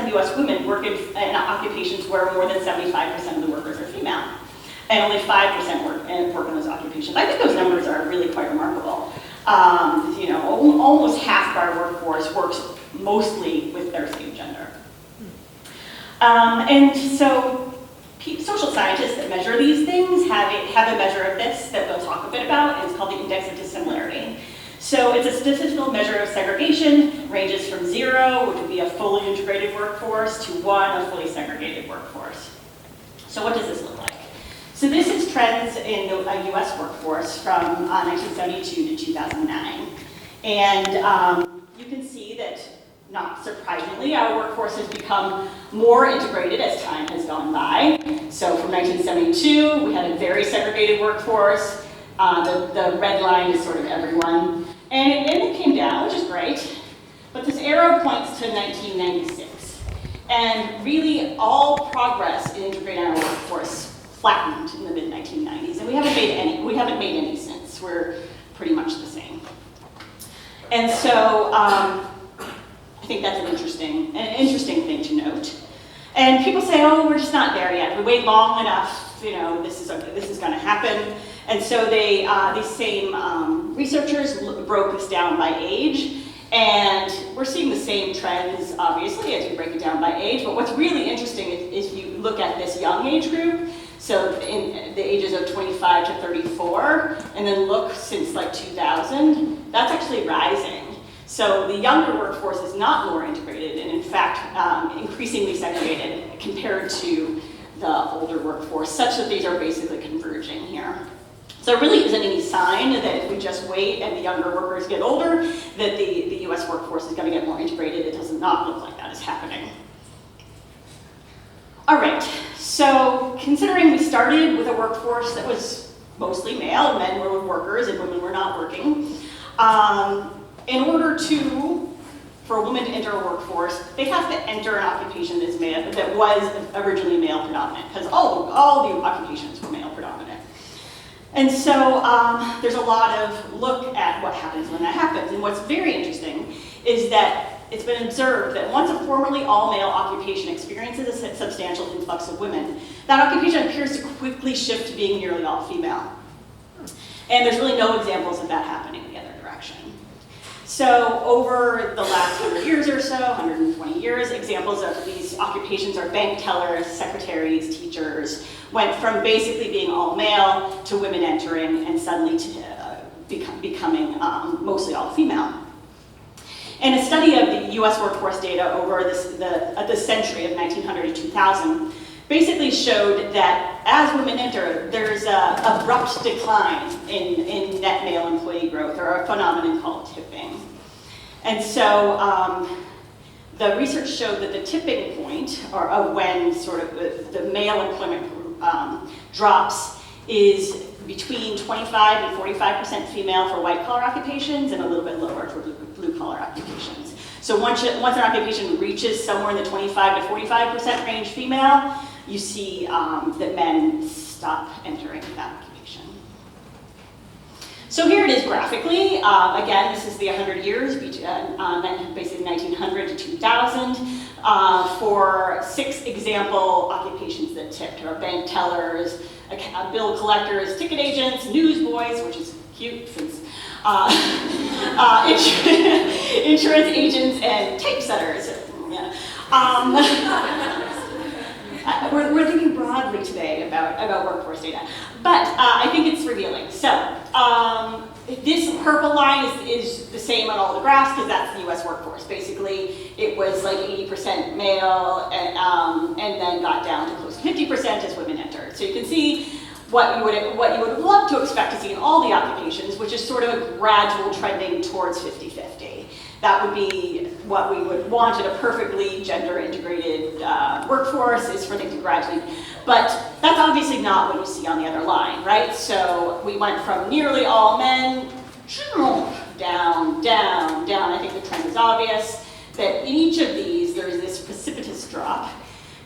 of US women work in occupations where more than 75% of the workers are female, and only 5% work in those occupations. I think those numbers are really quite remarkable. You know, almost half of our workforce works mostly with their same gender. And so social scientists that measure these things have a measure of this that we'll talk a bit about, and it's called the Index of Dissimilarity. So it's a statistical measure of segregation, ranges from 0, which would be a fully integrated workforce, to 1, a fully segregated workforce. So what does this look like? So this is trends in the US workforce from 1972 to 2009. And you can see that, not surprisingly, our workforce has become more integrated as time has gone by. So from 1972, we had a very segregated workforce. The red line is sort of everyone. And it came down, which is great. But this arrow points to 1996. And really, all progress in integrating our workforce flattened in the mid-1990s. And we haven't made any since. We're pretty much the same. And so, I think that's an interesting thing to note. And people say, oh, we're just not there yet. We wait long enough, you know, this is going to happen. And so these same researchers broke this down by age. And we're seeing the same trends, obviously, as we break it down by age. But what's really interesting is you look at this young age group, so in the ages of 25 to 34, and then look since like 2000, that's actually rising. So the younger workforce is not more integrated, and in fact, increasingly segregated compared to the older workforce, such that these are basically converging here. So there really isn't any sign that if we just wait and the younger workers get older, that the US workforce is going to get more integrated. It does not look like that is happening. All right, so considering we started with a workforce that was mostly male, men were workers and women were not working, in order for a woman to enter a workforce, they have to enter an occupation that was originally male predominant, because all the occupations were male predominant. And so there's a lot of look at what happens when that happens. And what's very interesting is that it's been observed that once a formerly all-male occupation experiences a substantial influx of women, that occupation appears to quickly shift to being nearly all female. And there's really no examples of that happening the other direction. So over the last 100 years or so, 120 years, examples of these occupations are bank tellers, secretaries, teachers, went from basically being all male to women entering and suddenly to becoming mostly all female. And a study of the US workforce data over the century of 1900 to 2000 basically showed that as women enter, there's an abrupt decline in net male employee growth, or a phenomenon called tipping. And so the research showed that the tipping point, or of when sort of the male employment drops, is between 25 and 45% female for white-collar occupations and a little bit lower for blue-collar occupations. So once an occupation reaches somewhere in the 25 to 45% range female, you see that men stop entering that occupation. So here it is graphically. Again, this is the 100 years, basically 1900 to 2000, for 6 example occupations that tipped, or bank tellers, bill collectors, ticket agents, newsboys, which is cute since insurance agents, and typesetters. Yeah. We're thinking broadly today about workforce data, but I think it's revealing. So this purple line is the same on all the graphs, because that's the US workforce. Basically, it was like 80% male, and then got down to close to 50% as women entered. So you can see what you would love to expect to see in all the occupations, which is sort of a gradual trending towards 50-50. That would be what we would want in a perfectly gender-integrated workforce, is for things to gradually, but that's obviously not what you see on the other line, right? So we went from nearly all men, down, down, down. I think the trend is obvious, that in each of these, there's this precipitous drop.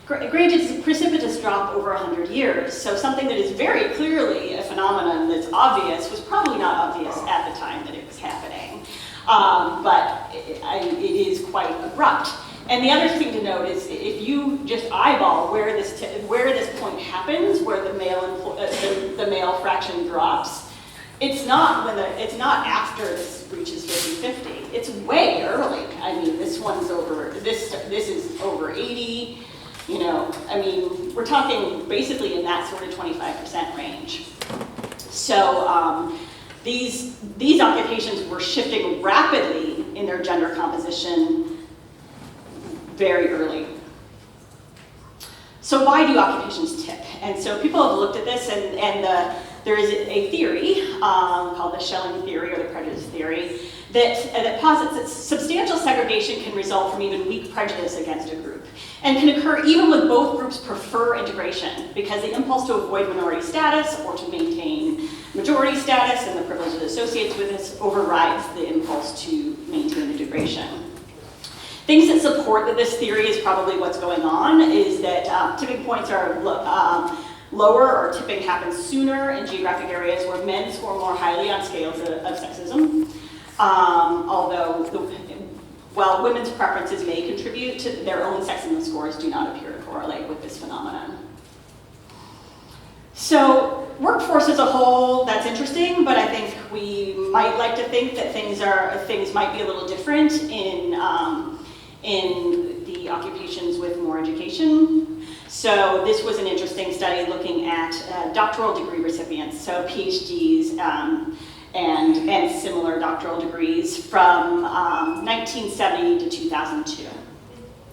Granted, it's a precipitous drop over 100 years, so something that is very clearly a phenomenon that's obvious was probably not obvious at the time that it was happening. But it is quite abrupt. And the other thing to note is if you just eyeball where this point happens, where the male fraction drops, it's not after this reaches 50-50. It's way early. I mean, this is over 80. You know, I mean, we're talking basically in that sort of 25% range. So these occupations were shifting rapidly in their gender composition very early. So why do occupations tip? And so people have looked at this, and there is a theory called the Schelling theory or the prejudice theory that posits that substantial segregation can result from even weak prejudice against a group, and can occur even when both groups prefer integration, because the impulse to avoid minority status or to maintain majority status and the privilege that associates with this overrides the impulse to maintain integration. Things that support that this theory is probably what's going on is that tipping points are lower, or tipping happens sooner in geographic areas where men score more highly on scales of sexism. Although while women's preferences may contribute to their own sexism scores, do not appear to correlate with this phenomenon. So workforce as a whole, that's interesting, but I think we might like to think that things might be a little different in the occupations with more education. So this was an interesting study looking at doctoral degree recipients, so PhDs and similar doctoral degrees from 1970 to 2002.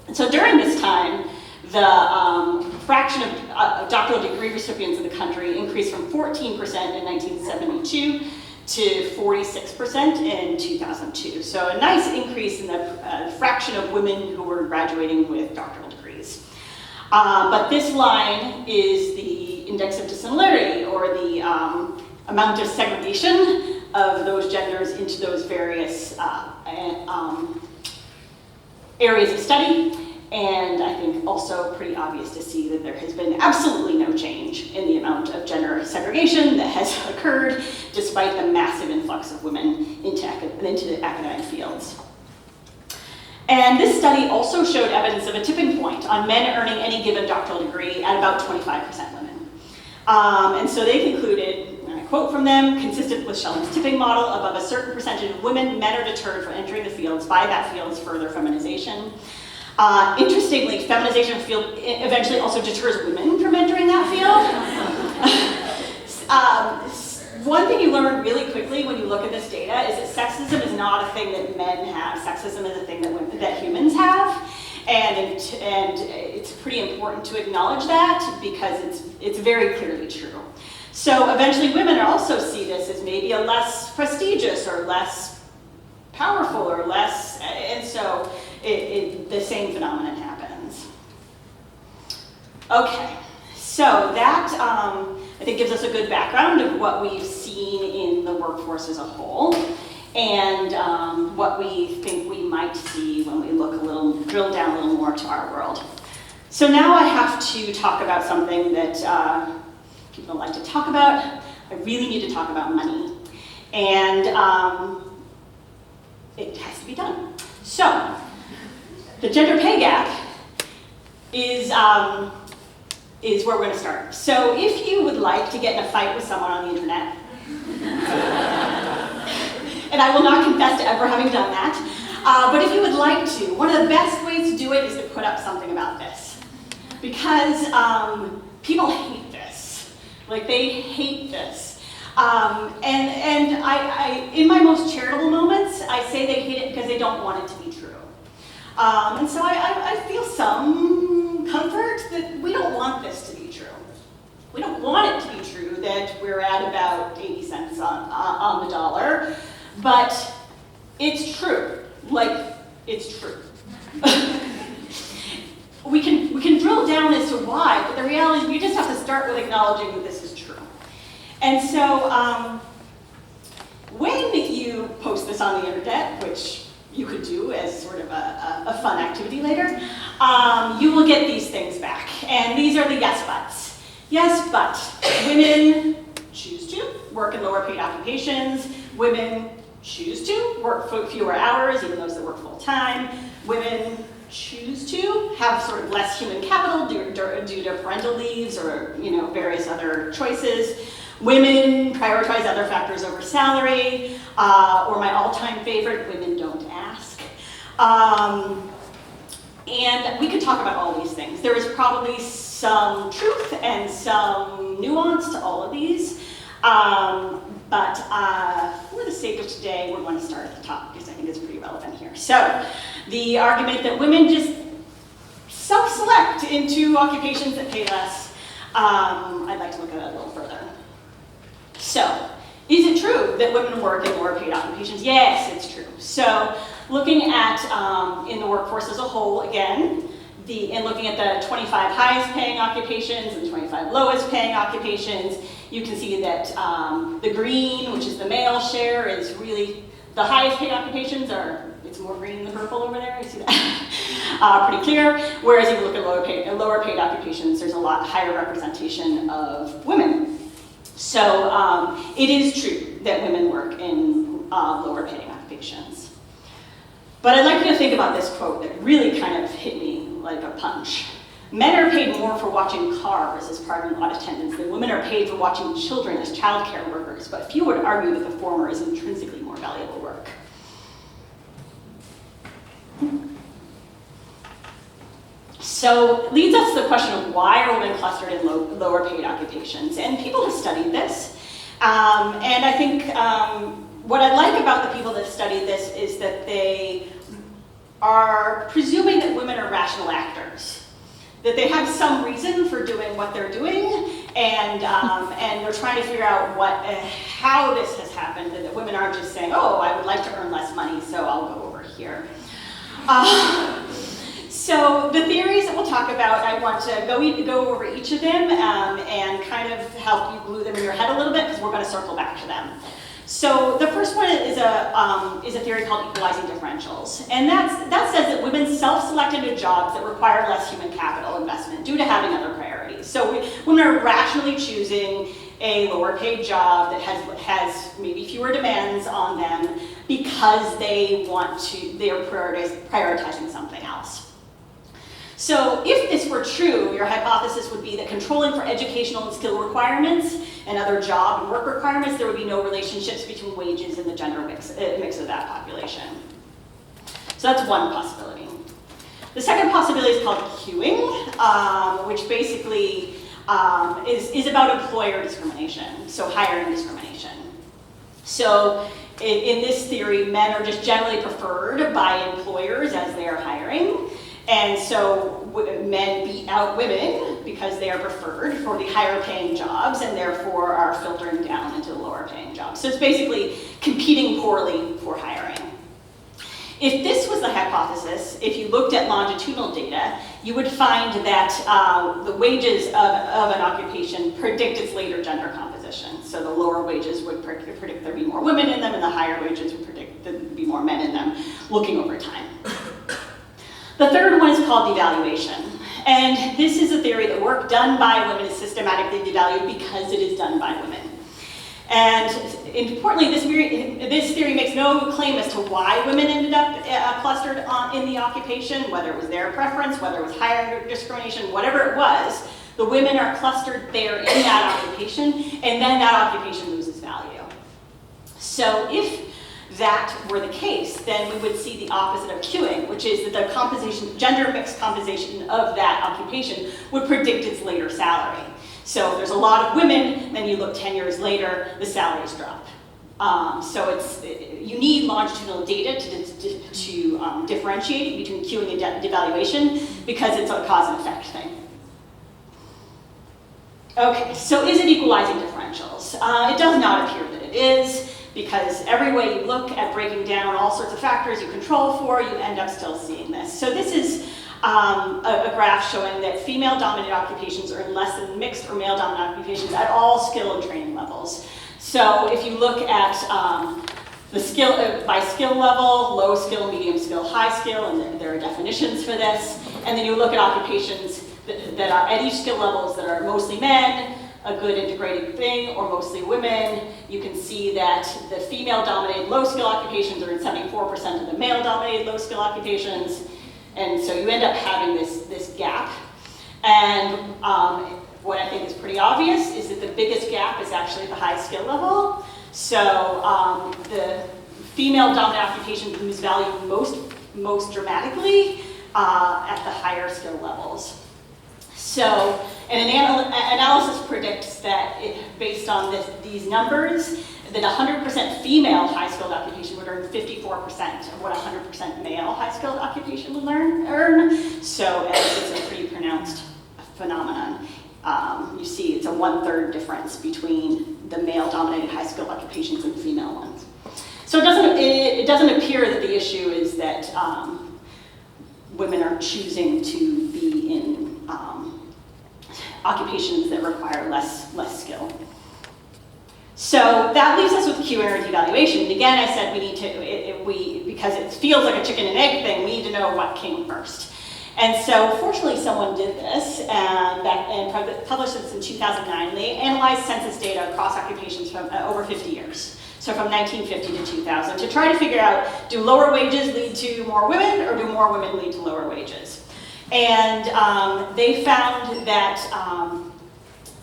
And so during this time, the fraction of doctoral degree recipients in the country increased from 14% in 1972 to 46% in 2002. So a nice increase in the fraction of women who were graduating with doctoral degrees. But this line is the index of dissimilarity, or the amount of segregation of those genders into those various areas of study. And I think also pretty obvious to see that there has been absolutely no change in the amount of gender segregation that has occurred despite the massive influx of women into the academic fields. And this study also showed evidence of a tipping point on men earning any given doctoral degree at about 25% women. And so they concluded, and I quote from them, consistent with Schelling's tipping model, above a certain percentage of women, men are deterred from entering the fields by that field's further feminization. Interestingly, feminization of the field eventually also deters women from entering that field. One thing you learn really quickly when you look at this data is that sexism is not a thing that men have. Sexism is a thing that humans have, and it's pretty important to acknowledge that because it's very clearly true. So eventually, women also see this as maybe a less prestigious or less powerful or less, and so the same phenomenon happens. Okay, so that I think gives us a good background of what we've seen in the workforce as a whole, and what we think we might see when we drill down a little more to our world. So now I have to talk about something that people don't like to talk about. I really need to talk about money, and it has to be done. So, the gender pay gap is where we're going to start. So if you would like to get in a fight with someone on the internet, and I will not confess to ever having done that, but if you would like to, one of the best ways to do it is to put up something about this. Because people hate this. Like, they hate this. And I, in my most charitable moments, I say they hate it because they don't want it to be true. And so I feel some comfort that we don't want this to be true. We don't want it to be true that we're at about 80 cents on the dollar, but it's true. Like, it's true. We can drill down as to why, but the reality is we just have to start with acknowledging that this is true. And so when you post this on the internet, which you could do as sort of a fun activity later, you will get these things back. And these are the yes buts. Yes, but women choose to work in lower paid occupations. Women choose to work for fewer hours, even those that work full time. Women choose to have sort of less human capital due to parental leaves or various other choices. Women prioritize other factors over salary, or my all-time favorite, women don't ask. And we could talk about all these things. There is probably some truth and some nuance to all of these. But for the sake of today, we're going to start at the top because I think it's pretty relevant here. So the argument that women just self-select into occupations that pay less, I'd like to look at that a little further. So is it true that women work in lower paid occupations? Yes, it's true. So looking at in the workforce as a whole, again, and looking at the 25 highest paying occupations and 25 lowest paying occupations, you can see that the green, which is the male share, is really the highest paid occupations it's more green than purple over there, you see that? Pretty clear. Whereas if you look at lower paid occupations, there's a lot higher representation of women. So it is true that women work in lower paying occupations. But I'd like you to think about this quote that really kind of hit me like a punch. Men are paid more for watching cars as parking lot attendants than women are paid for watching children as childcare workers, but few would argue that the former is intrinsically more valuable work. So it leads us to the question of why are women clustered in lower paid occupations? And people have studied this. And I think what I like about the people that study this is that they are presuming that women are rational actors. That they have some reason for doing what they're doing, and they're trying to figure out how this has happened, and that women aren't just saying, oh, I would like to earn less money, so I'll go over here. So the theories that we'll talk about, I want to go over each of them and kind of help you glue them in your head a little bit, because we're going to circle back to them. So the first one is a theory called equalizing differentials. And that says that women self-select into jobs that require less human capital investment due to having other priorities. So women are rationally choosing a lower paid job that has maybe fewer demands on them because they're prioritizing something else. So if this were true, your hypothesis would be that controlling for educational and skill requirements and other job and work requirements, there would be no relationships between wages and the gender mix of that population. So that's one possibility. The second possibility is called queuing, which basically is about employer discrimination, so hiring discrimination. So in this theory, men are just generally preferred by employers as they are hiring. And so men beat out women because they are preferred for the higher paying jobs and therefore are filtering down into the lower paying jobs. So it's basically competing poorly for hiring. If this was the hypothesis, if you looked at longitudinal data, you would find that the wages of an occupation predict its later gender composition. So the lower wages would predict there'd be more women in them, and the higher wages would predict there'd be more men in them looking over time. The third one is called devaluation. And this is a theory that work done by women is systematically devalued because it is done by women. And importantly, this theory makes no claim as to why women ended up clustered in the occupation, whether it was their preference, whether it was higher discrimination, whatever it was, the women are clustered there in that occupation, and then that occupation loses value. So if that were the case, then we would see the opposite of queuing, which is that the gender mixed composition of that occupation would predict its later salary. So if there's a lot of women, then you look 10 years later, the salaries drop. So you need longitudinal data to differentiate between queuing and devaluation because it's a cause and effect thing. Okay, so is it equalizing differentials? It does not appear that it is, because every way you look at breaking down all sorts of factors you control for, you end up still seeing this. So this is a graph showing that female-dominated occupations earn less than mixed or male-dominated occupations at all skill and training levels. So if you look at the skill by skill level, low skill, medium skill, high skill, and there are definitions for this, and then you look at occupations that are at each skill levels that are mostly men, a good integrated thing, or mostly women, you can see that the female-dominated low-skill occupations are in 74% of the male-dominated low-skill occupations, And so you end up having this gap. And what I think is pretty obvious is that the biggest gap is actually at the high skill level. So the female-dominant occupations lose value most dramatically at the higher skill levels. So an analysis predicts that based on these numbers, that 100% female high-skilled occupation would earn 54% of what 100% male high-skilled occupation would earn. So it's a pretty pronounced phenomenon. You see it's a 1/3 difference between the male-dominated high-skilled occupations and the female ones. So it doesn't appear that the issue is that women are choosing to be in occupations that require less skill. So that leaves us with Q-interity evaluation. And again, I said we need to, because it feels like a chicken and egg thing, we need to know what came first. And so fortunately someone did this and published this in 2009. They analyzed census data across occupations from over 50 years. So from 1950 to 2000 to try to figure out, do lower wages lead to more women or do more women lead to lower wages? And they found that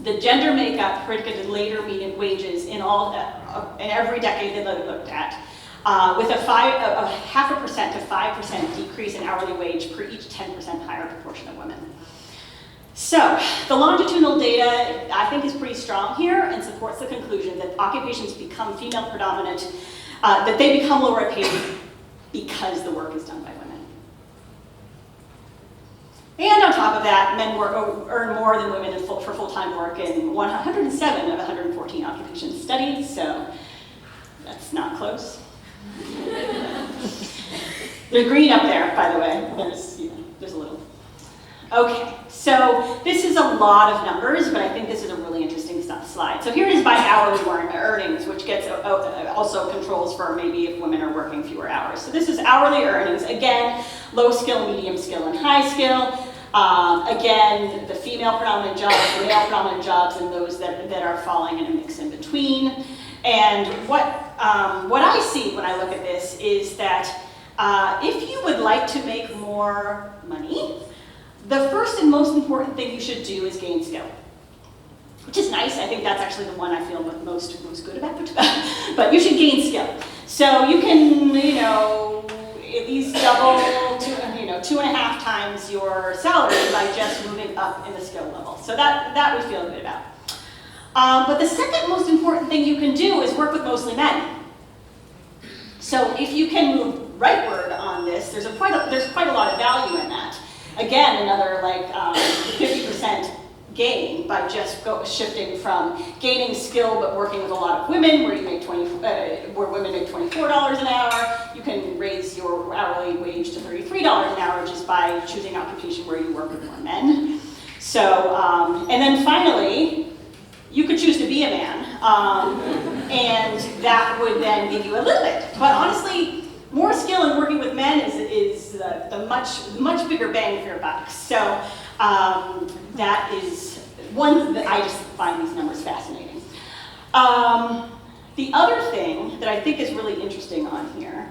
the gender makeup predicted later median wages in every decade they looked at, with a 0.5% to 5% decrease in hourly wage per each 10% higher proportion of women. So the longitudinal data, I think, is pretty strong here and supports the conclusion that occupations become female predominant, that they become lower paid because the work is done by women. And on top of that, men earn more than women for full-time work in 107 of 114 occupations studied, so that's not close. There's green up there, by the way. There's a little. Okay, so this is a lot of numbers, but I think this is a really interesting slide. So here it is by hourly earnings, which gets also controls for maybe if women are working fewer hours. So this is hourly earnings. Again, low skill, medium skill, and high skill. Again, the female predominant jobs, the male predominant jobs, and those that are falling in a mix in between. And what I see when I look at this is that if you would like to make more money, the first and most important thing you should do is gain skill, which is nice. I think that's actually the one I feel most good about, but you should gain skill. So you can, at least double, 2.5 times your salary by just moving up in the skill level. So that we feel good about. But the second most important thing you can do is work with mostly men. So if you can move rightward on this, there's quite a lot of value in that. Again, another 50% gain by just shifting from gaining skill but working with a lot of women, where where women make $24 an hour. You can raise your hourly wage to $33 an hour just by choosing occupation where you work with more men. So, and then finally, you could choose to be a man, and that would then give you a little bit. But honestly, more skill in working with men is the much bigger bang for your buck. So that is one that I just find these numbers fascinating. The other thing that I think is really interesting on here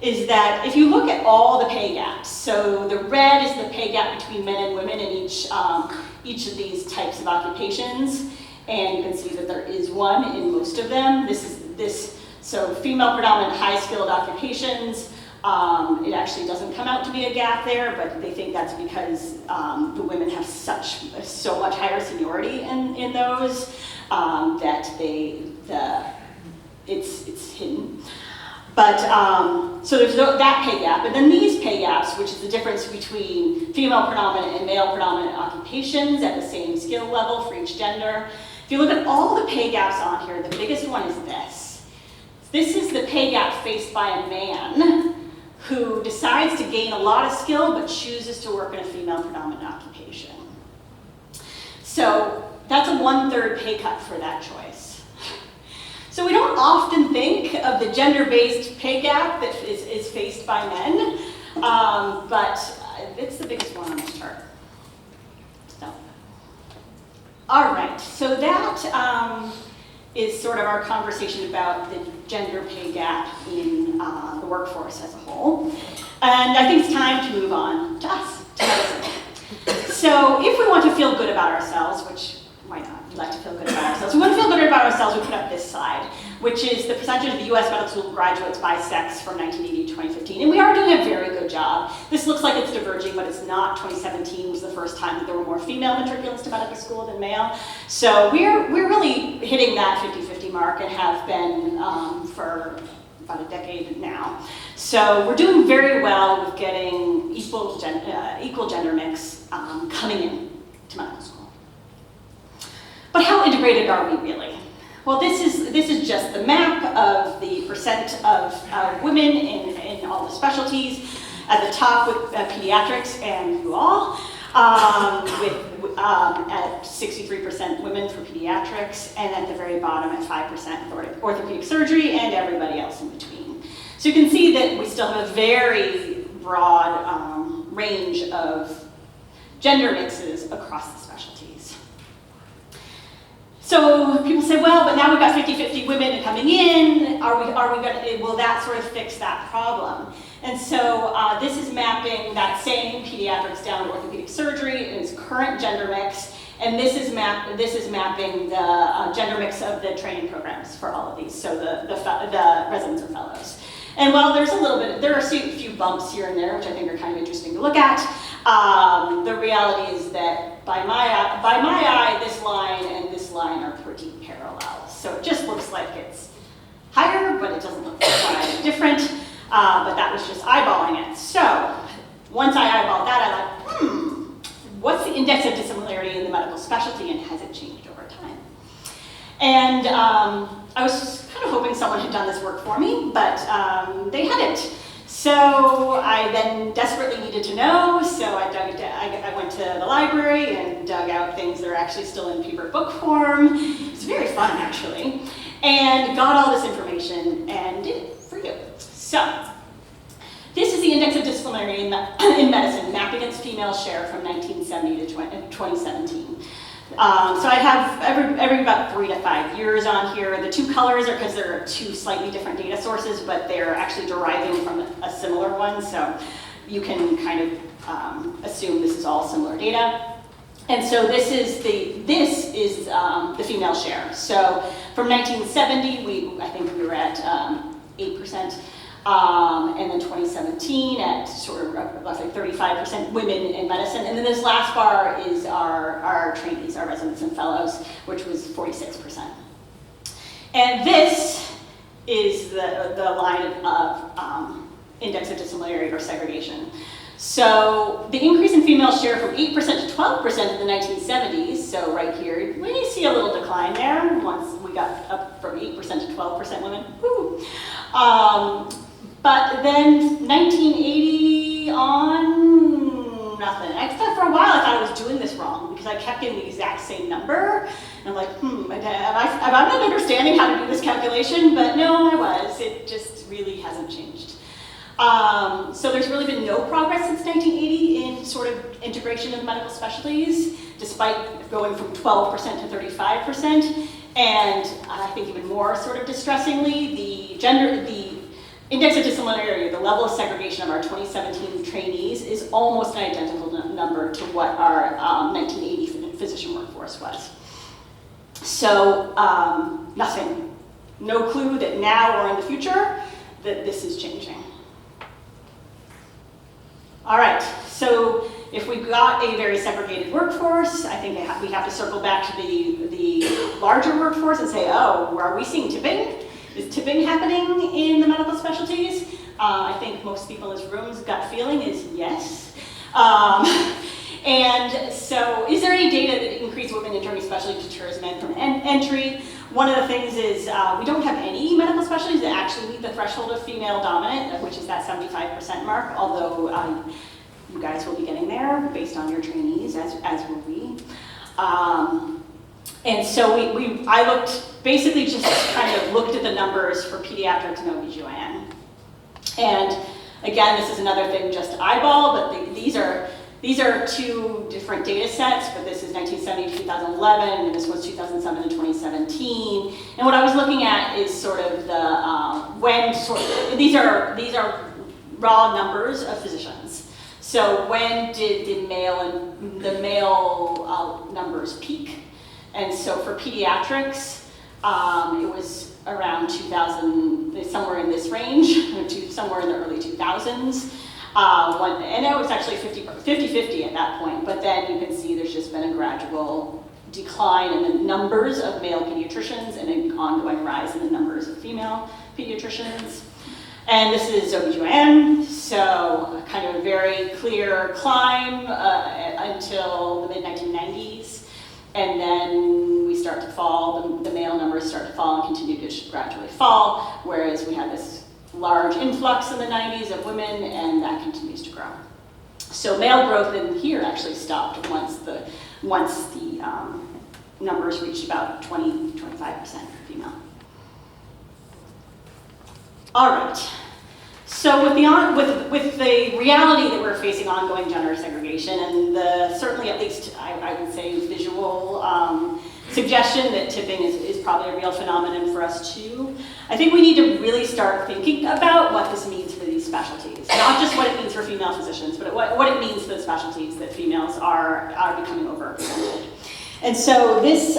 is that if you look at all the pay gaps, so the red is the pay gap between men and women in each of these types of occupations, and you can see that there is one in most of them. So female predominant high skilled occupations, it actually doesn't come out to be a gap there, but they think that's because the women have so much higher seniority in those that it's hidden. But so there's that pay gap, and then these pay gaps, which is the difference between female predominant and male predominant occupations at the same skill level for each gender. If you look at all the pay gaps on here, the biggest one is this. This is the pay gap faced by a man who decides to gain a lot of skill but chooses to work in a female predominant occupation. So that's a 1/3 pay cut for that choice. So we don't often think of the gender-based pay gap that is faced by men, but it's the biggest one on this chart. So, all right, so that is sort of our conversation about the gender pay gap in the workforce as a whole. And I think it's time to move on to us, to medicine. So if we want to feel good about ourselves, which why not? We like to feel good about ourselves. We want to feel good about ourselves, we put up this slide, which is the percentage of the US medical school graduates by sex from 1980 to 2015. And we are doing a very good job. This looks like it's diverging, but it's not. 2017 was the first time that there were more female matriculants to medical school than male. So we're really hitting that 50-50 mark and have been for about a decade now. So we're doing very well with getting equal gender mix coming in to medical school. But how integrated are we really? Well, this is just the map of the percent of women in all the specialties. At the top with pediatrics and you all, at 63% women for pediatrics, and at the very bottom at 5% for orthopedic surgery and everybody else in between. So you can see that we still have a very broad range of gender mixes across the specialties. So people say, well, but now we've got 50-50 women coming in. Will that sort of fix that problem? And so this is mapping that same pediatrics down to orthopedic surgery in its current gender mix, and this is mapping the gender mix of the training programs for all of these. So the residents or fellows. And while there's there are a few bumps here and there, which I think are kind of interesting to look at. The reality is that by my eye, this line and this line are pretty parallel. So it just looks like it's higher, but it doesn't look quite different. But that was just eyeballing it. So once I eyeballed that, I thought, what's the index of dissimilarity in the medical specialty, and has it changed over time? And I was kind of hoping someone had done this work for me, but they hadn't. So I then desperately needed to know, so I went to the library and dug out things that are actually still in paper book form. It's very fun, actually. And got all this information and did it for you. So this is the index of dissimilarity in medicine, mapped against female share from 1970 to 2017. So I have every about 3 to 5 years on here. The two colors are because there are two slightly different data sources, but they're actually deriving from a similar one. So you can kind of assume this is all similar data. And so this is the female share. So from 1970, I think we were at 8%. And then 2017 at sort of roughly 35% women in medicine. And then this last bar is our trainees, our residents and fellows, which was 46%. And this is the line of index of dissimilarity or segregation. So the increase in female share from 8% to 12% in the 1970s, so right here, we see a little decline there once we got up from 8% to 12% women. Woo! But then 1980 on, nothing. Except for a while I thought I was doing this wrong because I kept getting the exact same number. And I'm like, am I not understanding how to do this calculation? But no, I was. It just really hasn't changed. So there's really been no progress since 1980 in sort of integration of medical specialties, despite going from 12% to 35%. And I think even more sort of distressingly, the index of dissimilarity, the level of segregation of our 2017 trainees, is almost an identical number to what our 1980 physician workforce was. So nothing, no clue that now or in the future that this is changing. All right, so if we've got a very segregated workforce, I think we have to circle back to the larger workforce and say, oh, are we seeing tipping? Is tipping happening in the medical specialties? I think most people in this room's gut feeling is yes. And so is there any data that increased women entering a specialty deters men from entry? One of the things is we don't have any medical specialties that actually meet the threshold of female dominant, which is that 75% mark, although you guys will be getting there based on your trainees, as will we. And so I basically just kind of looked at the numbers for pediatrics and OBGYN. And again, this is another thing just to eyeball, but these are These are two different data sets, but this is 1970 to 2011, and this was 2007 to 2017. And what I was looking at is sort of the, these are raw numbers of physicians. So when did the male numbers peak? And so for pediatrics, it was around 2000, somewhere in this range, somewhere in the early 2000s. And it was actually 50-50 at that point, but then you can see there's just been a gradual decline in the numbers of male pediatricians and an ongoing rise in the numbers of female pediatricians. And this is OBGYN, so kind of a very clear climb until the mid-1990s. And then we start to fall, the male numbers start to fall and continue to gradually fall, whereas we had this large influx in the 90s of women, and that continues to grow. So male growth in here actually stopped once the numbers reached about 20-25% for female. All right. So with the reality that we're facing ongoing gender segregation, and certainly at least I would say visual suggestion that tipping is probably a real phenomenon for us too, I think we need to really start thinking about what this means for these specialties. Not just what it means for female physicians, but what it means for the specialties that females are becoming overrepresented. And so this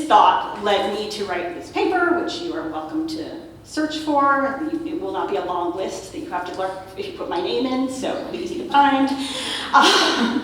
thought led me to write this paper, which you are welcome to search for. It will not be a long list that you have to learn if you put my name in, so it'll be easy to find,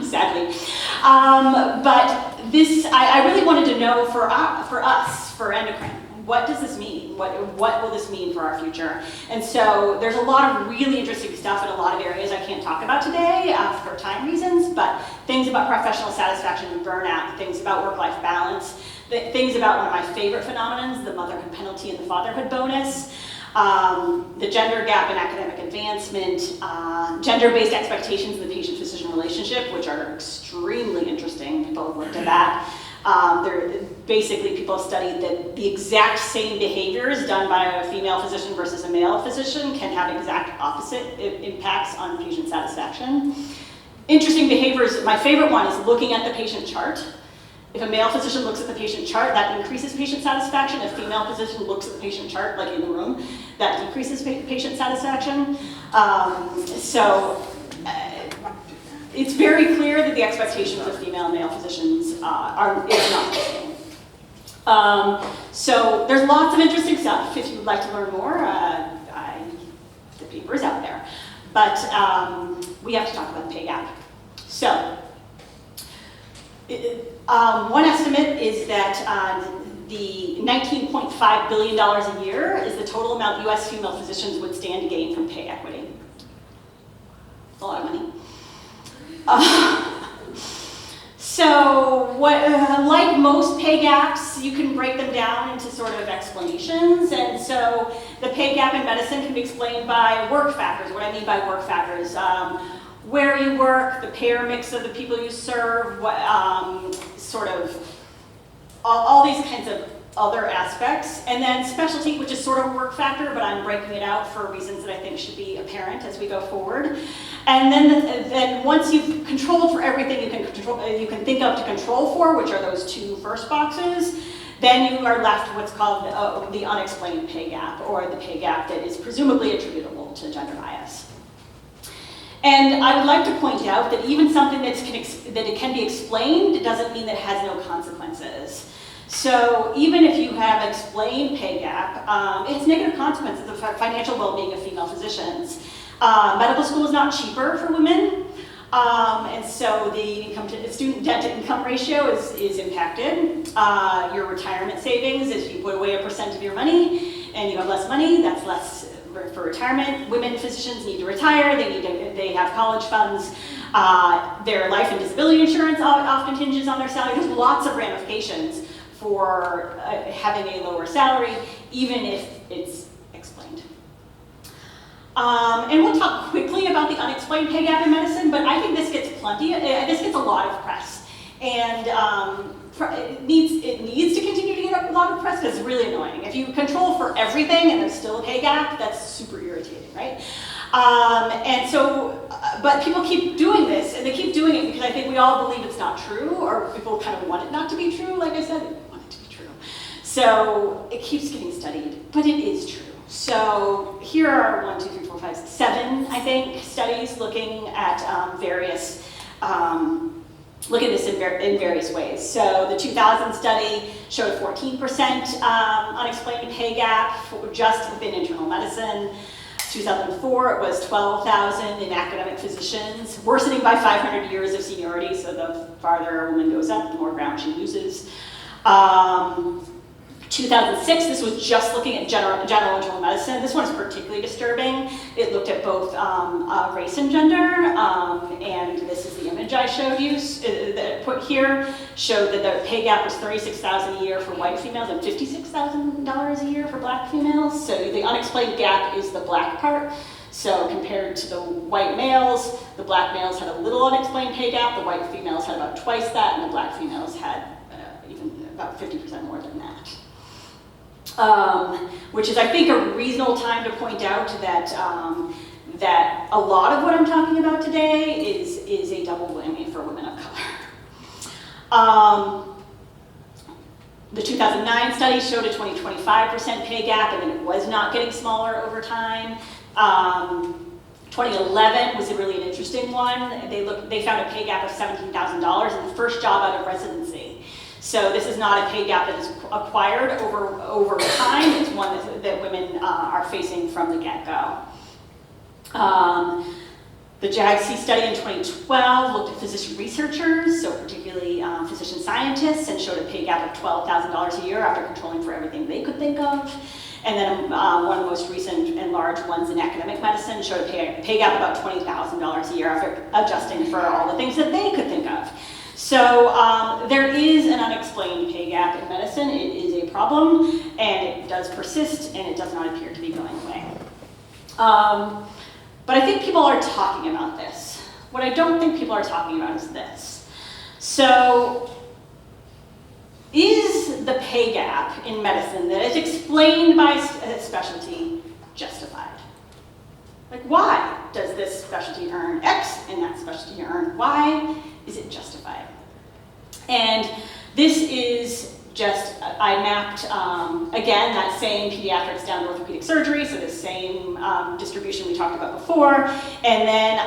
sadly. But this, I really wanted to know for us, for endocrine, what does this mean? What will this mean for our future? And so there's a lot of really interesting stuff in a lot of areas I can't talk about today for time reasons, but things about professional satisfaction and burnout, things about work-life balance, things about one of my favorite phenomenons, the motherhood penalty and the fatherhood bonus, the gender gap in academic advancement, gender-based expectations in the patient-physician relationship, which are extremely interesting. People have looked at that. Basically, people have studied that the exact same behaviors done by a female physician versus a male physician can have exact opposite impacts on patient satisfaction. Interesting behaviors, my favorite one is looking at the patient chart. If a male physician looks at the patient chart, that increases patient satisfaction. If a female physician looks at the patient chart, like in the room, that decreases patient satisfaction. It's very clear that the expectations of female and male physicians is not the same. So there's lots of interesting stuff. If you would like to learn more, the paper is out there. But we have to talk about the pay gap. So one estimate is that the $19.5 billion a year is the total amount U.S. female physicians would stand to gain from pay equity. It's a lot of money. Like most pay gaps, you can break them down into sort of explanations. And so the pay gap in medicine can be explained by work factors. What I mean by work factors, where you work, the payer mix of the people you serve, all these kinds of other aspects. And then specialty, which is sort of a work factor, but I'm breaking it out for reasons that I think should be apparent as we go forward. And then once you've controlled for everything you can think of to control for, which are those two first boxes, then you are left with what's called the unexplained pay gap, or the pay gap that is presumably attributable to gender bias. And I would like to point out that even something that it can be explained doesn't mean that it has no consequences. So even if you have explained pay gap, it has negative consequences of financial well-being of female physicians. Medical school is not cheaper for women, and so the student debt to income ratio is impacted. Your retirement savings, if you put away a % of your money and you have less money, that's less for retirement. Women physicians need to retire, they have college funds. Their life and disability insurance often hinges on their salary. There's lots of ramifications for having a lower salary, even if it's explained. And we'll talk quickly about the unexplained pay gap in medicine, but I think this gets a lot of press. And it needs to continue to get a lot of press because it's really annoying. If you control for everything and there's still a pay gap, that's super irritating, right? But people keep doing this, and they keep doing it because I think we all believe it's not true, or people kind of want it not to be true, like I said, they want it to be true. So it keeps getting studied, but it is true. So here are 1, 2, 3, 4, 5, 7, I think, studies looking at look at this in various ways. So the 2000 study showed a 14% unexplained pay gap just within internal medicine. 2004, it was 12,000 in academic physicians, worsening by 500 years of seniority, so the farther a woman goes up, the more ground she loses. 2006, this was just looking at general internal medicine. This one is particularly disturbing. It looked at both race and gender, and this is the image I showed you, that I put here, showed that the pay gap was $36,000 a year for white females and $56,000 a year for black females. So the unexplained gap is the black part. So compared to the white males, the black males had a little unexplained pay gap, the white females had about twice that, and the black females had even about 50% more than that. Which is, I think, a reasonable time to point out that that a lot of what I'm talking about today is a double whammy for women of color. The 2009 study showed a 20-25% pay gap, and then it was not getting smaller over time. 2011 was really an interesting one. They found a pay gap of $17,000 in the first job out of residency. So this is not a pay gap that is acquired over time. It's one that women are facing from the get-go. The JAGC study in 2012 looked at physician researchers, so particularly physician scientists, and showed a pay gap of $12,000 a year after controlling for everything they could think of. And then one of the most recent and large ones in academic medicine showed a pay gap of about $20,000 a year after adjusting for all the things that they could think of. So there is an unexplained pay gap in medicine. It is a problem, and it does persist, and it does not appear to be going away. But I think people are talking about this. What I don't think people are talking about is this. So is the pay gap in medicine that is explained by a specialty justified? Like, why does this specialty earn X and that specialty earn Y? Is it justified? And this is just, I mapped, again, that same pediatrics down to orthopedic surgery, so the same distribution we talked about before. And then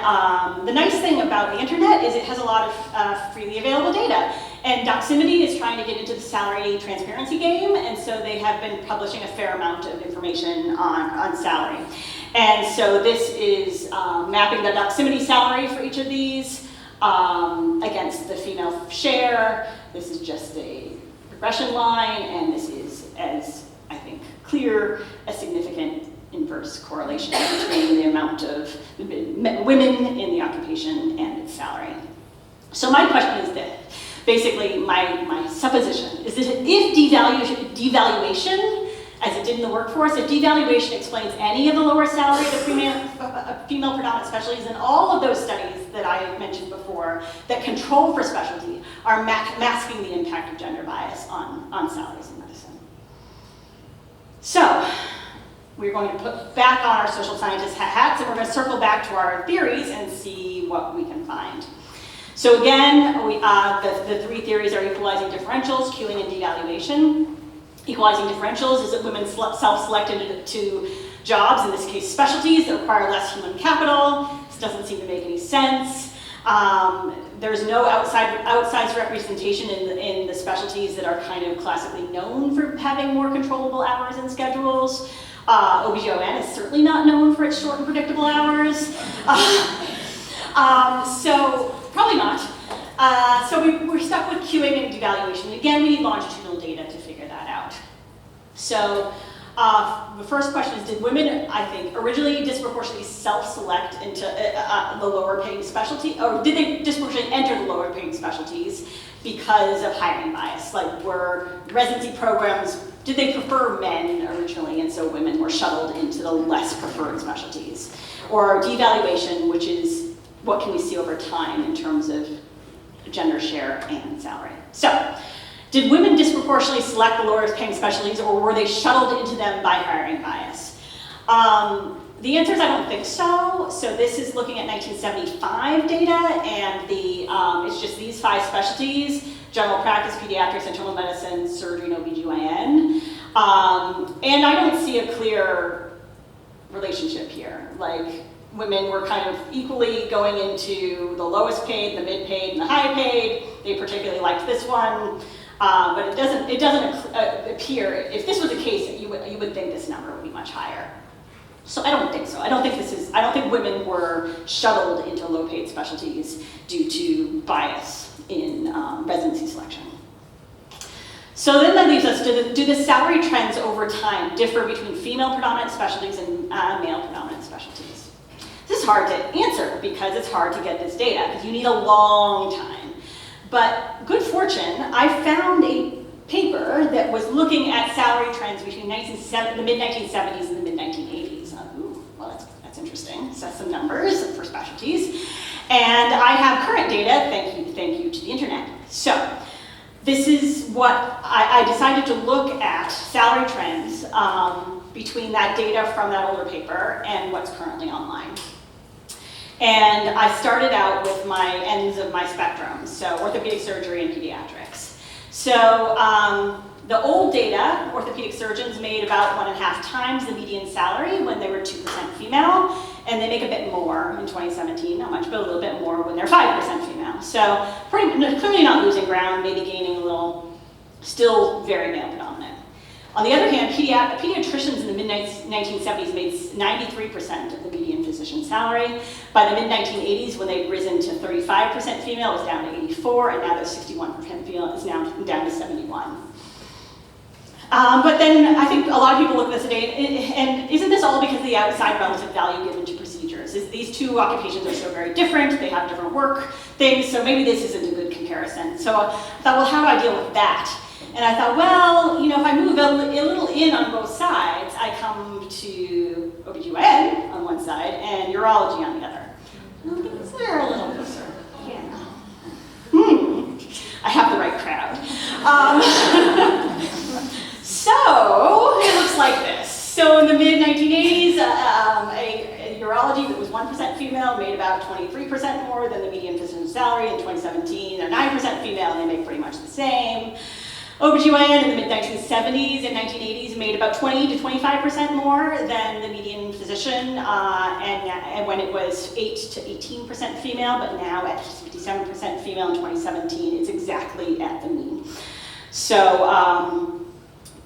the nice thing about the internet is it has a lot of freely available data. And Doximity is trying to get into the salary transparency game, and so they have been publishing a fair amount of information on salary. And so this is mapping the Doximity salary for each of these against the female share. This is just a regression line, and this is, as I think, clear, a significant inverse correlation between the amount of women in the occupation and its salary. So my question is this. Basically, my supposition is that if devaluation, as it did in the workforce, if devaluation explains any of the lower salary of the female predominant specialties, then all of those studies that I mentioned before that control for specialty are masking the impact of gender bias on salaries in medicine. So we're going to put back on our social scientist hats, and we're going to circle back to our theories and see what we can find. So again, the three theories are equalizing differentials, queuing, and devaluation. Equalizing differentials is that women self-select into jobs, in this case specialties, that require less human capital. This doesn't seem to make any sense. There's no outsized representation in the specialties that are kind of classically known for having more controllable hours and schedules. OBGYN is certainly not known for its short and predictable hours. So probably not. So we're stuck with queuing and devaluation. Again, we need longitudinal data to figure that out. So the first question is, did women, I think, originally disproportionately self-select into the lower paying specialty, or did they disproportionately enter the lower paying specialties because of hiring bias? Like, were residency programs, did they prefer men originally, and so women were shuttled into the less preferred specialties? Or devaluation, which is what can we see over time in terms of gender share and salary? So, did women disproportionately select the lower paying specialties, or were they shuttled into them by hiring bias? The answer is I don't think so. So this is looking at 1975 data, and it's just these 5 specialties: general practice, pediatrics, internal medicine, surgery, and OBGYN. And I don't see a clear relationship here. Like, women were kind of equally going into the lowest paid, the mid paid, and the high paid. They particularly liked this one. But it doesn't appear, if this was the case, you would think this number would be much higher. So I don't think so. I don't think women were shuttled into low-paid specialties due to bias in residency selection. So then that leaves us, do the salary trends over time differ between female predominant specialties and male predominant specialties? This is hard to answer because it's hard to get this data because you need a long time. But good fortune, I found a paper that was looking at salary trends between the mid-1970s and the mid-1980s. Well, that's interesting. Set some numbers for specialties. And I have current data, thank you to the internet. So this is what I decided to look at salary trends between that data from that older paper and what's currently online. And I started out with my ends of my spectrum, so orthopedic surgery and pediatrics. So the old data, orthopedic surgeons made about 1.5 times the median salary when they were 2% female, and they make a bit more in 2017, not much, but a little bit more when they're 5% female. So clearly not losing ground, maybe gaining a little, still very male predominant. On the other hand, pediatricians in the mid-1970s made 93% of the median physician salary. By the mid-1980s, when they'd risen to 35% female, it was down to 84, and now they're 61% female, it's now down to 71. But then I think a lot of people look at this today, and isn't this all because of the outside relative value given to procedures? These two occupations are so very different, they have different work things, so maybe this isn't a good comparison. So I thought, well, how do I deal with that? And I thought, well, if I move a little in on both sides, I come to OBGYN on one side and urology on the other. Is there a little closer? Yeah. I have the right crowd. So it looks like this. So in the mid-1980s, a urology that was 1% female made about 23% more than the median physician salary. In 2017, they're 9% female, and they make pretty much the same. OBGYN in the mid-1970s and 1980s made about 20 to 25% more than the median physician, and when it was 8 to 18% female, but now at 57% female in 2017, it's exactly at the mean. So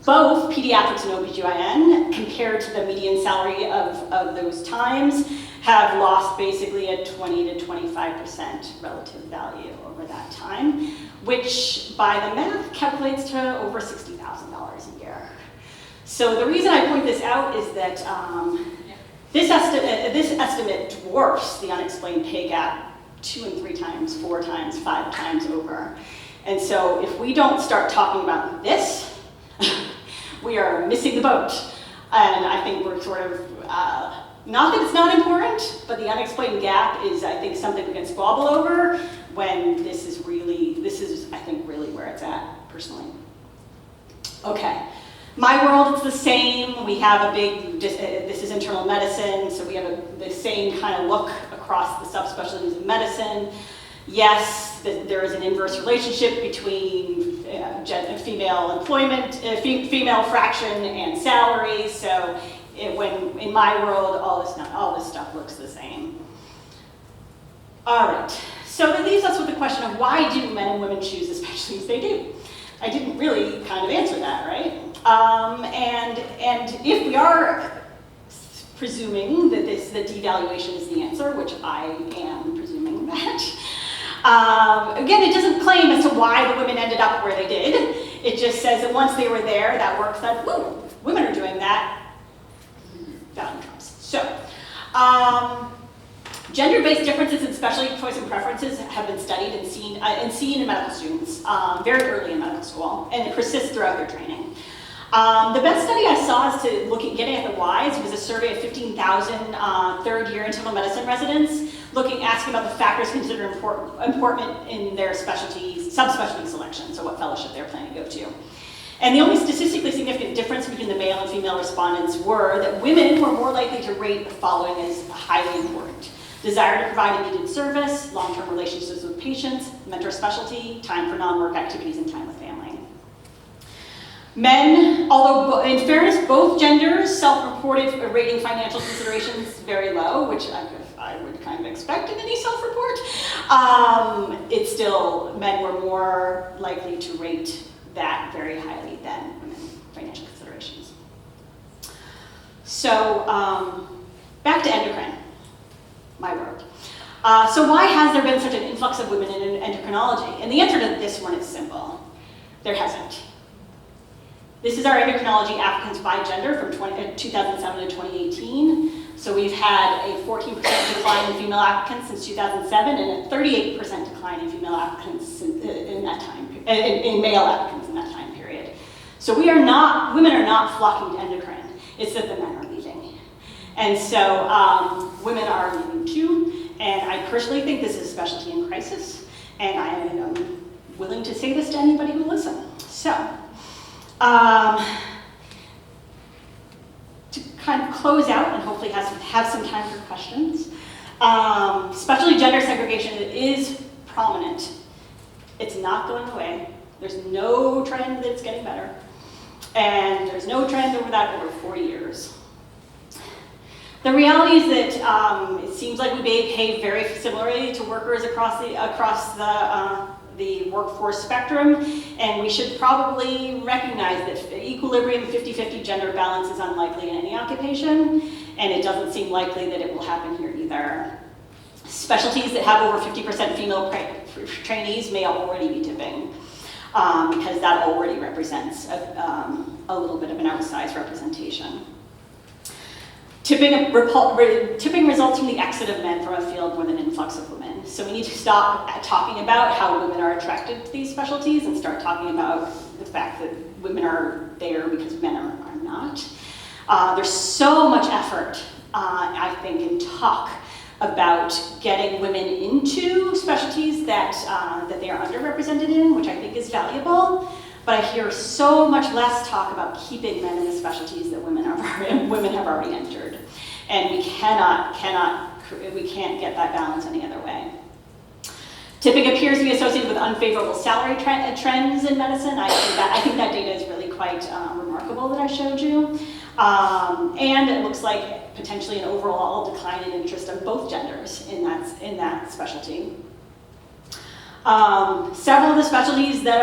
both pediatrics and OBGYN, compared to the median salary of those times, have lost basically a 20 to 25% relative value over that time, which by the math calculates to over $60,000 a year. So the reason I point this out is that this estimate dwarfs the unexplained pay gap 2 and 3 times, 4 times, 5 times over. And so if we don't start talking about this, we are missing the boat. And I think we're sort of, not that it's not important, but the unexplained gap is, I think, something we can squabble over when this is, I think, really where it's at, personally. Okay, my world, it's the same. We have a big, this is internal medicine, so we have the same kind of look across the subspecialties of medicine. Yes, there is an inverse relationship between female employment, female fraction and salary. So when in my world, all this stuff looks the same. All right, so that leaves us with the question of why do men and women choose the specialties they do? I didn't really kind of answer that, right? And if we are presuming that that devaluation is the answer, which I am presuming that, again, it doesn't claim as to why the women ended up where they did. It just says that once they were there, that work said, woo, women are doing that, value comes. So, gender-based differences in specialty choice and preferences have been studied and seen in medical students very early in medical school, and it persists throughout their training. The best study I saw is getting at the whys was a survey of 15,000 third-year internal medicine residents, asking about the factors considered important in their subspecialty selection, so what fellowship they're planning to go to. And the only statistically significant difference between the male and female respondents were that women were more likely to rate the following as highly important: desire to provide immediate service, long-term relationships with patients, mentor specialty, time for non-work activities, and time with family. Men, although in fairness, both genders self-reported rating financial considerations very low, which I would kind of expect in any self-report. It's still, men were more likely to rate that very highly than women, financial considerations. So back to endocrine, my word. So why has there been such an influx of women in endocrinology? And the answer to this one is simple: there hasn't. This is our endocrinology applicants by gender from 2007 to 2018. So we've had a 14% decline in female applicants since 2007 and a 38% decline in female applicants in that time, in male applicants in that time period. So women are not flocking to endocrine. It's that the men are leaving. And so women are leaving too. And I personally think this is a specialty in crisis. And I am willing to say this to anybody who will listen. So, to kind of close out and hopefully have some time for questions, specialty gender segregation is prominent. It's not going away. There's no trend that's getting better. And there's no trend over that over 40 years. The reality is that it seems like we behave very similarly to workers across the workforce spectrum, and we should probably recognize that equilibrium 50-50 gender balance is unlikely in any occupation, and it doesn't seem likely that it will happen here either. Specialties that have over 50% female trainees may already be tipping, because that already represents a little bit of an outsized representation. Tipping results from the exit of men from a field more than influx of women. So we need to stop talking about how women are attracted to these specialties and start talking about the fact that women are there because men are not. There's so much effort, I think, and talk about getting women into specialties that they are underrepresented in, which I think is valuable. But I hear so much less talk about keeping men in the specialties that women have already entered. And we can't get that balance any other way. Tipping appears to be associated with unfavorable salary trends in medicine. I think that data is really quite remarkable that I showed you. And it looks like potentially an overall decline in interest of both genders in that specialty. Several of the specialties that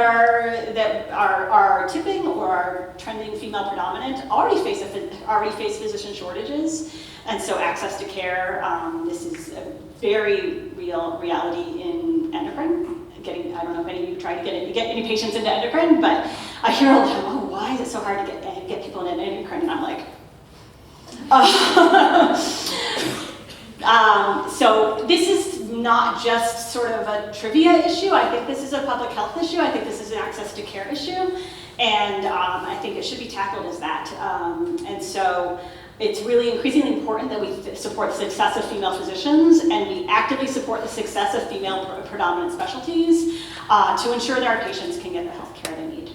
are tipping or are trending female predominant already face physician shortages, and so access to care. This is a very real reality in endocrine. I don't know if any of you try to get any patients into endocrine, but I hear all the time, "Oh, why is it so hard to get people into endocrine?" And I'm like, so this is not just sort of a trivia issue. I think this is a public health issue. I think this is an access to care issue. And I think it should be tackled as that. And so it's really increasingly important that we support the success of female physicians and we actively support the success of female predominant specialties to ensure that our patients can get the health care they need.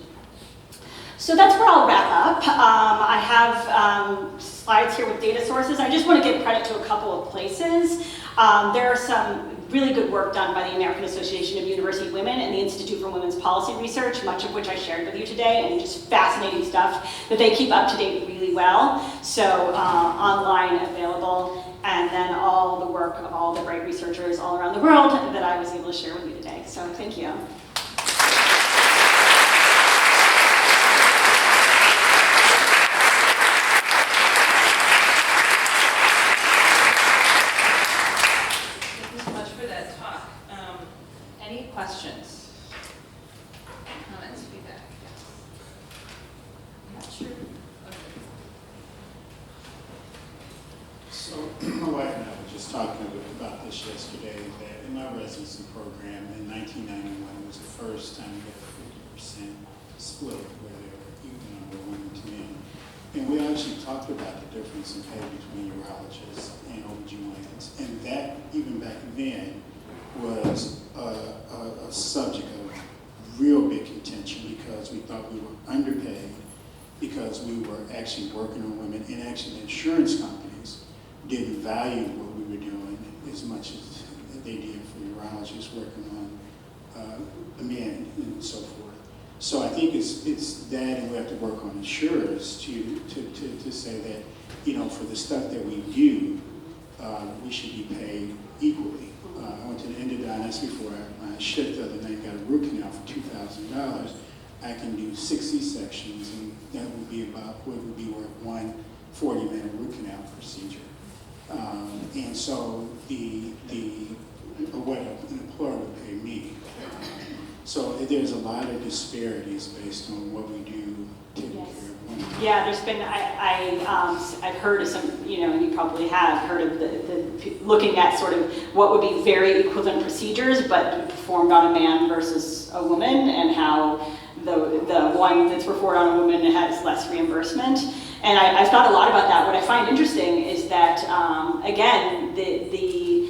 So that's where I'll wrap up. I have slides here with data sources. I just want to give credit to a couple of places. There are some really good work done by the American Association of University Women and the Institute for Women's Policy Research, much of which I shared with you today, and just fascinating stuff that they keep up to date really well. So online available, and then all the work of all the great researchers all around the world that I was able to share with you today. So thank you. Questions? Comments? Feedback? Yes. Not sure. Okay. So my wife and I were just talking about this yesterday, that in my residency program in 1991 was the first time we had a 50% split where there were equal number of women to men. And we actually talked about the difference in pay between urologists and OBGYNs. And that, even back then, was a subject of real big contention because we thought thought we were underpaid because we were actually working on women, and actually the insurance companies didn't value what we were doing as much as they did for urologists working on the men and so forth. So I think it's that, and we have to work on insurers to say that, you know, for the stuff that we do, we should be paid equally. I went to the endodontist before my shift the other night, got a root canal for $2,000. I can do 60 sections, and that would be about what would be worth one 40-minute root canal procedure. And so what an employer would pay me. So there's a lot of disparities based on what we do taking care of women. Yeah, there's been, I've heard of some, you know, and you probably have heard of the looking at sort of what would be very equivalent procedures, but performed on a man versus a woman, and how the one that's performed on a woman has less reimbursement. And I've thought a lot about that. What I find interesting is that, again, the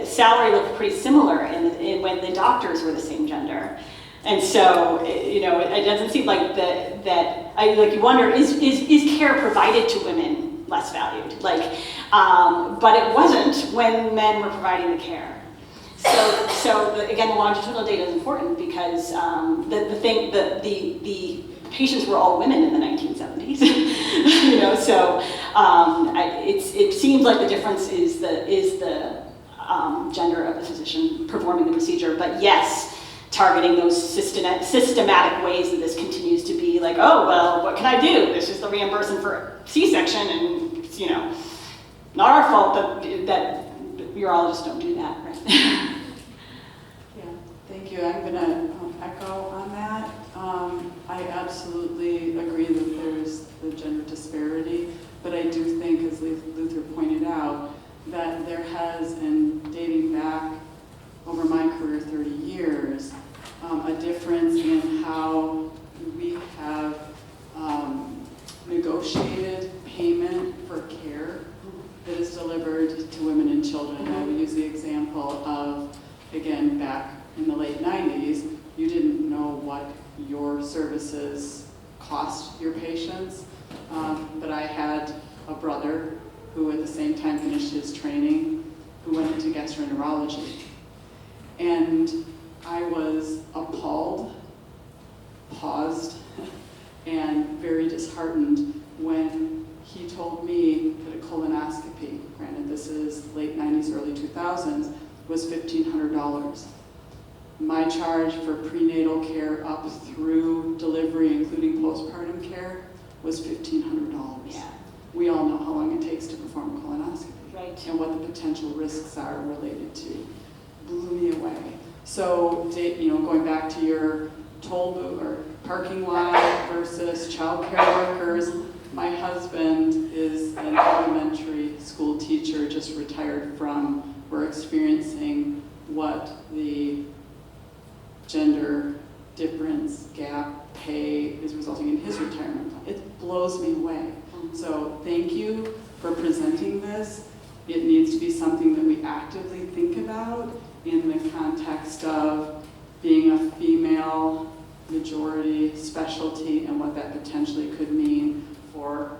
salary looked pretty similar when the doctors were the same gender. And so, you know, it doesn't seem like you wonder, is care provided to women less valued? But it wasn't when men were providing the care. Again, the longitudinal data is important because the patients were all women in the 1970s. You know, so it seems like the difference is the gender of the physician performing the procedure. But yes, targeting those systematic ways that this continues to be like, oh, well, what can I do? This is the reimbursement for C-section, and it's, you know, not our fault that urologists don't do that, right? Yeah, thank you. I'm going to echo on that. I absolutely agree that there's the gender disparity, but I do think, as Luther pointed out, that there has, and dating back over my career 30 years, a difference in how we have negotiated payment for care that is delivered to women and children. I would use the example of, again, back in the late 90s, you didn't know what your services cost your patients, but I had a brother who at the same time finished his training, who went into gastroenterology. And I was appalled, paused, and very disheartened when he told me that a colonoscopy, granted this is late 90s, early 2000s, was $1,500. My charge for prenatal care up through delivery, including postpartum care, was $1,500. Yeah. We all know how long it takes to perform a colonoscopy, Right. and what the potential risks are related to. Blew me away. So, you know, going back to your toll booth or parking lot versus child care workers, my husband is an elementary school teacher, just retired from. We're experiencing what the gender difference gap pay is resulting in his retirement. It blows me away. So thank you for presenting this. It needs to be something that we actively think about in the context of being a female majority specialty and what that potentially could mean for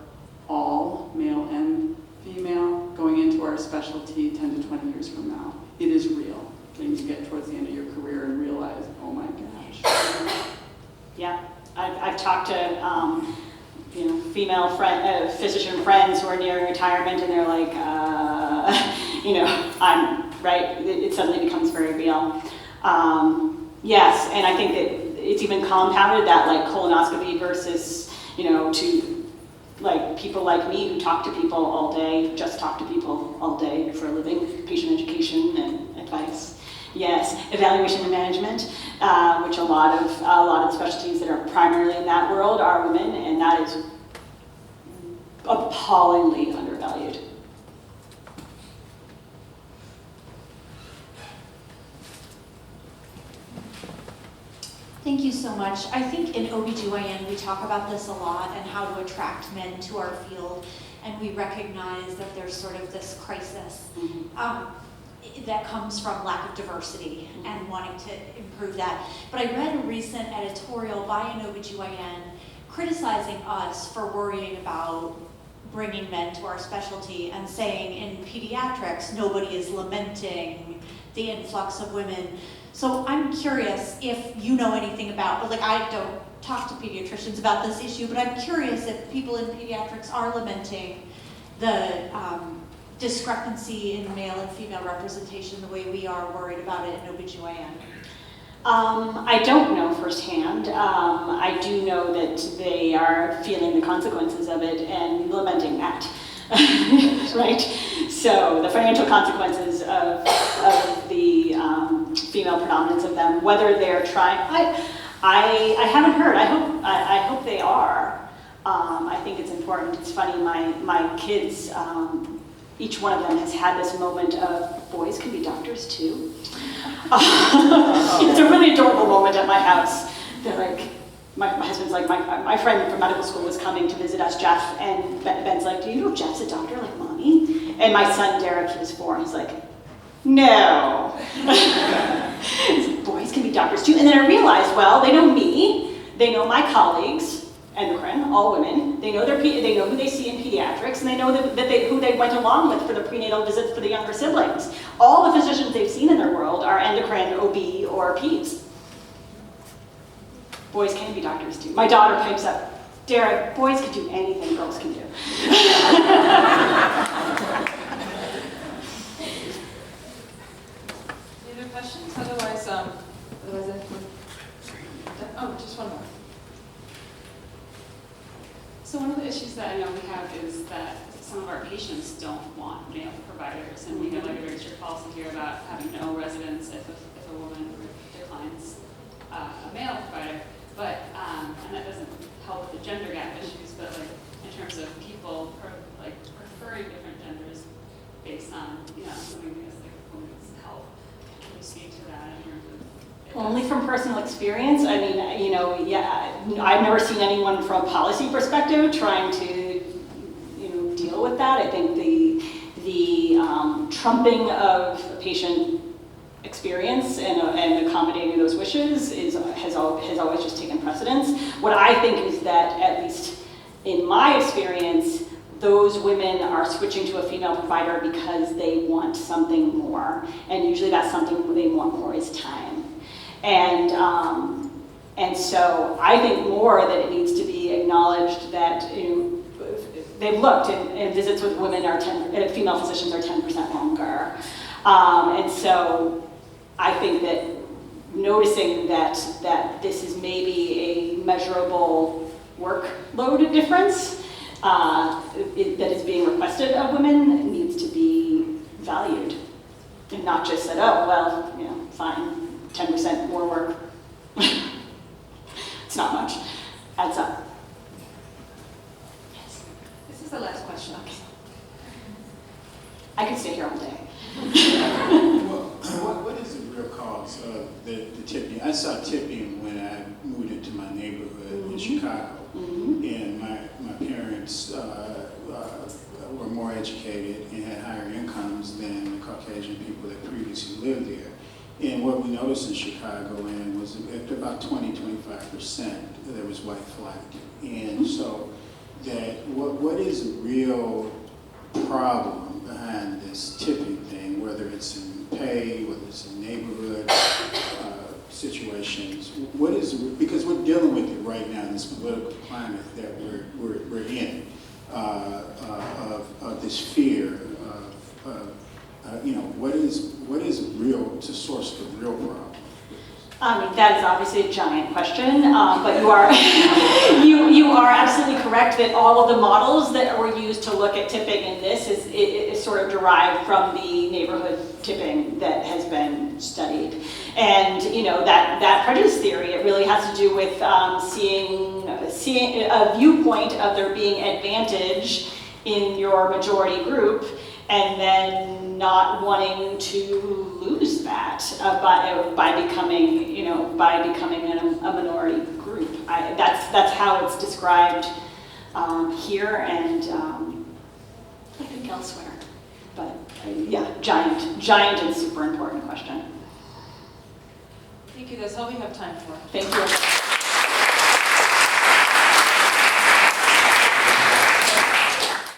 all, male and female, going into our specialty 10 to 20 years from now. It is real. When you get towards the end of your career and realize, oh my gosh. Yeah, I've talked to female physician friends who are nearing retirement, and they're like, I'm right. It suddenly becomes very real. Yes, and I think that it's even compounded that, like, colonoscopy versus, to like people like me who talk to people all day, just talk to people all day for a living, patient education and advice. Yes, evaluation and management, which a lot of specialties that are primarily in that world are women, and that is appallingly undervalued. Thank you so much. I think in OBGYN we talk about this a lot and how to attract men to our field, and we recognize that there's sort of this crisis. Mm-hmm. that comes from lack of diversity and wanting to improve that. But I read a recent editorial by an OBGYN criticizing us for worrying about bringing men to our specialty and saying in pediatrics, nobody is lamenting the influx of women. So I'm curious if you know anything about, like I don't talk to pediatricians about this issue, but I'm curious if people in pediatrics are lamenting the discrepancy in male and female representation the way we are worried about it in OBGYN. I don't know firsthand. I do know that they are feeling the consequences of it and lamenting that, right? So the financial consequences of the female predominance of them, whether they're trying, I haven't heard. I hope they are. I think it's important. It's funny. My kids. Each one of them has had this moment of, boys can be doctors too. It's a really adorable moment at my house. They're like, my husband's like, my friend from medical school was coming to visit us, Jeff, and Ben's like, do you know Jeff's a doctor like mommy? And my son, Derek, he was 4, he's like, no. Boys can be doctors too. And then I realized, well, they know me, they know my colleagues, endocrine, all women. They know they know who they see in pediatrics, and they know who they went along with for the prenatal visits for the younger siblings. All the physicians they've seen in their world are endocrine, OB, or peds. Boys can be doctors too. My daughter pipes up, Derek, boys can do anything girls can do. Any other questions? Otherwise, just one more. So one of the issues that I know we have is that some of our patients don't want male providers, and we have like a very strict policy here about having no residence if a woman declines a male provider. But and that doesn't help with the gender gap issues, but like in terms of people preferring different genders based on something like women's health. Can you speak to that in terms of? Only from personal experience. I mean, I've never seen anyone from a policy perspective trying to, deal with that. I think the trumping of patient experience and accommodating those wishes has always just taken precedence. What I think is that, at least in my experience, those women are switching to a female provider because they want something more, and usually that something they want more is time. And so I think more that it needs to be acknowledged that they've looked and visits with women female physicians are 10% longer. And so I think that noticing that this is maybe a measurable workload difference that is being requested of women needs to be valued, and not just said, oh, well, fine. 10% more work. It's not much. Adds up. Yes. This is the last question. Okay. I could stay here all day. Well, what is the real cause of the tipping? I saw tipping when I moved into my neighborhood in Chicago. And my parents were more educated and had higher incomes than the Caucasian people that previously lived there. And what we noticed in Chicagoland was at about 20-25% there was white flight. And so that what is the real problem behind this tipping thing, whether it's in pay, whether it's in neighborhood situations, because we're dealing with it right now in this political climate that we're in, of this fear of what is the source of the real problem? I mean, that is obviously a giant question, but you are you are absolutely correct that all of the models that were used to look at tipping in this is sort of derived from the neighborhood tipping that has been studied. And that prejudice theory, it really has to do with seeing a viewpoint of there being advantage in your majority group, and then not wanting to lose that by becoming a minority group. That's how it's described here, and I think elsewhere. But yeah, giant and super important question. Thank you, that's all we have time for. Thank you.